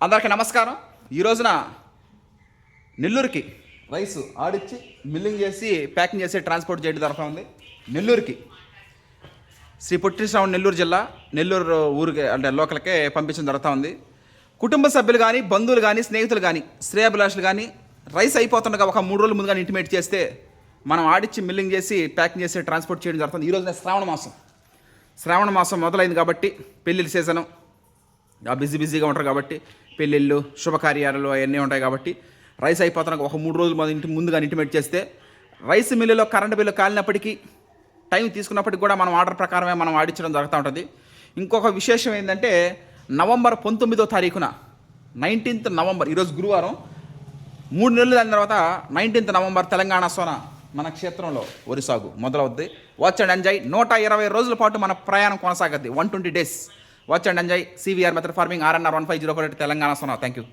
అందరికీ నమస్కారం. ఈ రోజున నెల్లూరుకి రైస్ ఆడిచ్చి మిల్లింగ్ చేసి ప్యాకింగ్ చేసి ట్రాన్స్పోర్ట్ చేయడం జరుగుతూ ఉంది. నెల్లూరుకి శ్రీ పొట్టి శ్రీరాములు నెల్లూరు జిల్లా నెల్లూరు ఊరికి అంటే లోకల్కే పంపించడం జరుగుతూ ఉంది. కుటుంబ సభ్యులు కానీ బంధువులు కానీ స్నేహితులు కానీ శ్రేయాభిలాషులు కానీ రైస్ అయిపోతుండగా ఒక 3 రోజుల ముందుగా ఇంటిమేట్ చేస్తే మనం ఆడిచ్చి మిల్లింగ్ చేసి ప్యాకింగ్ చేసి ట్రాన్స్పోర్ట్ చేయడం జరుగుతుంది. ఈ రోజున శ్రావణ మాసం మొదలైంది కాబట్టి పెళ్ళిళ్ళ సీజను బిజీగా ఉంటారు కాబట్టి పెళ్ళిళ్ళు శుభకార్యాలు అవన్నీ ఉంటాయి కాబట్టి రైస్ అయిపోతున్నాక ఒక 3 రోజులు మన ఇంటి ముందుగా ఇంటిమేట్ చేస్తే రైస్ మిల్లులో కరెంటు బిల్లు కాలినప్పటికీ టైం తీసుకున్నప్పటికీ కూడా మనం ఆర్డర్ ప్రకారమే మనం ఆడించడం జరుగుతూ ఉంటుంది. ఇంకొక విశేషం ఏంటంటే నవంబర్ 19వ తారీఖున 19th నవంబర్ ఈరోజు గురువారం 3 నెలలు దాని తర్వాత 19th నవంబర్ తెలంగాణ సోన మన క్షేత్రంలో వరి సాగు మొదలవుద్ది. వాచ్ అండ్ ఎంజాయ్ 120 రోజుల పాటు మన ప్రయాణం కొనసాగద్ది. 120 days. Watch and enjoy. CVR method farming RNR 1504 Telangana Sona. Thank you.